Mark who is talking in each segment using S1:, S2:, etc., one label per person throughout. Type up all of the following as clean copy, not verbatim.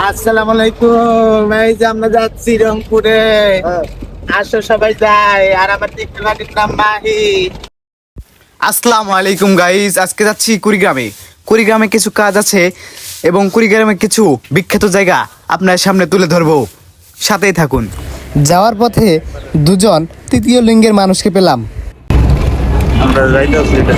S1: আসসালামু আলাইকুম। এই যে আমরা যাচ্ছি রংপুরে। আসো সবাই যাই। আর আমার টিকটকের নাম মাহি।
S2: আসসালামু আলাইকুম গাইস, আজকে যাচ্ছি কুড়িগ্রামে। কুড়িগ্রামে কিছু কাজ আছে এবং কুড়িগ্রামে কিছু বিখ্যাত জায়গা আপনার সামনে তুলে ধরবো, সাথেই থাকুন।
S3: যাওয়ার পথে দুজন তৃতীয় লিঙ্গের মানুষকে পেলাম।
S1: আমরা যাইতেছি এটা।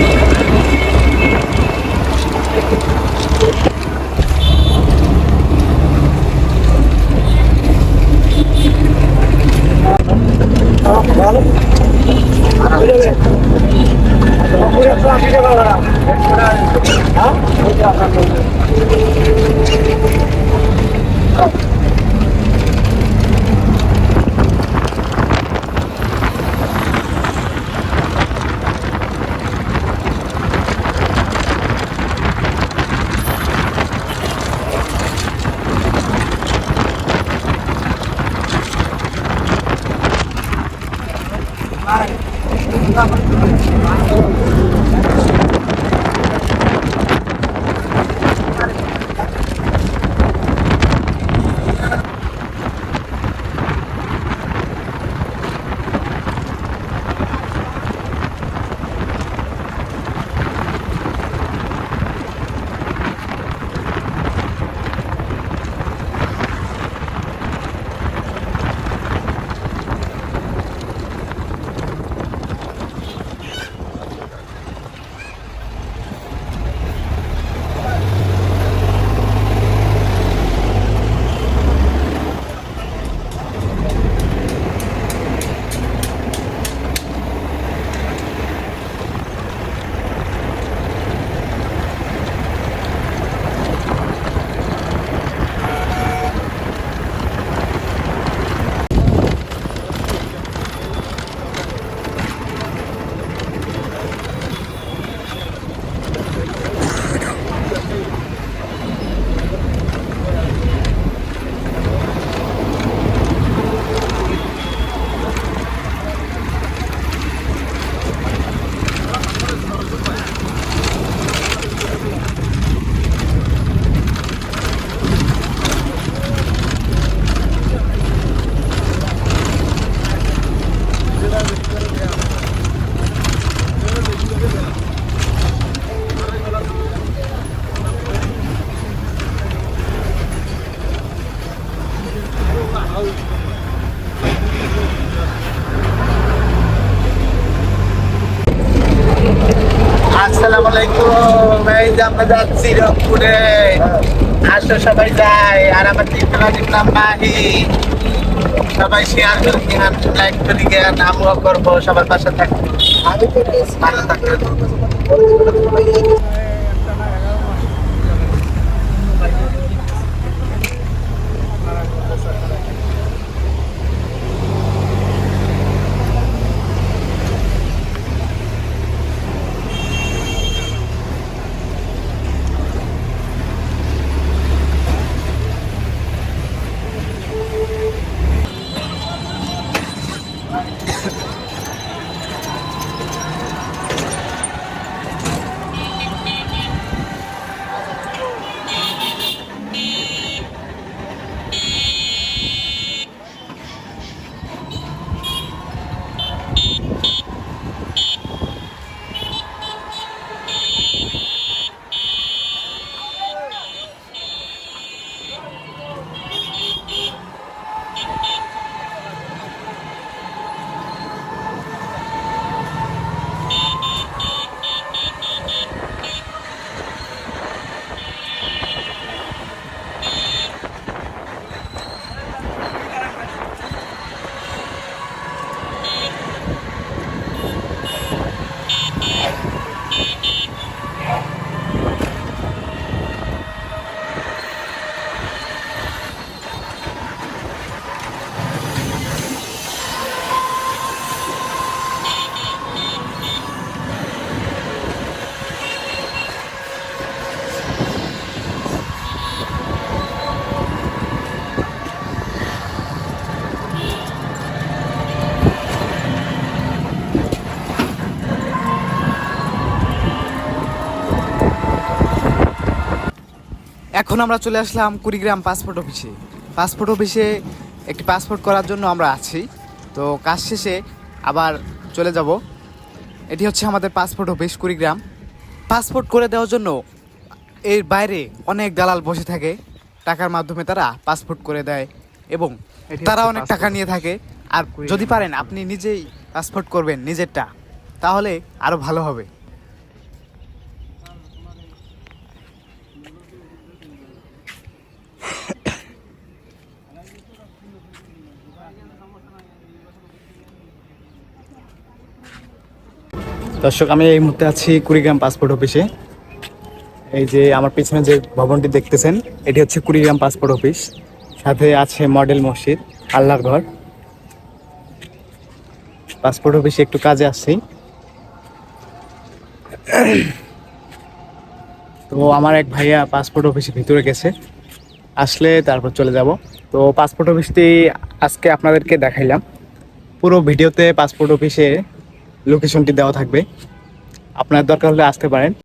S1: আসসালামু আলাইকুম। এই যে আমরা যাচ্ছি রংপুরে। আসো সবাই যাই। আর আমার টিকটকের নাম মাহি। সবাই শেয়ার করে দিন, লাইক করে দিন, আমরাও করবো। সবার পাশে থাকবো। ভালো থাকবেন।
S2: এখন আমরা চলে আসলাম কুড়িগ্রাম পাসপোর্ট অফিসে। পাসপোর্ট অফিসে একটি পাসপোর্ট করার জন্য আমরা আছি। তো কাজ শেষে আবার চলে যাব। এটি হচ্ছে আমাদের পাসপোর্ট অফিস কুড়িগ্রাম। পাসপোর্ট করে দেওয়ার জন্য এর বাইরে অনেক দালাল বসে থাকে, টাকার মাধ্যমে তারা পাসপোর্ট করে দেয় এবং তারা অনেক টাকা নিয়ে থাকে। আর যদি পারেন আপনি নিজেই পাসপোর্ট করবেন নিজেরটা, তাহলে আরও ভালো হবে। দর্শক, আমি এই মুহূর্তে আছি কুড়িগ্রাম পাসপোর্ট অফিসে। এই যে আমার পিছনে যে ভবনটি দেখতেছেন, এটি হচ্ছে কুড়িগ্রাম পাসপোর্ট অফিস। সাথে আছে মডেল মসজিদ, আল্লাহর ঘর। পাসপোর্ট অফিসে একটু কাজে আসছি। তো আমার এক ভাইয়া পাসপোর্ট অফিসের ভিতরে গেছে, আসলে তারপর চলে যাব। তো পাসপোর্ট অফিসটি আজকে আপনাদেরকে দেখাইলাম। পুরো ভিডিওতে পাসপোর্ট অফিসে লোকেশনটি দেওয়া থাকবে, আপনার দরকার হলে আসতে পারেন।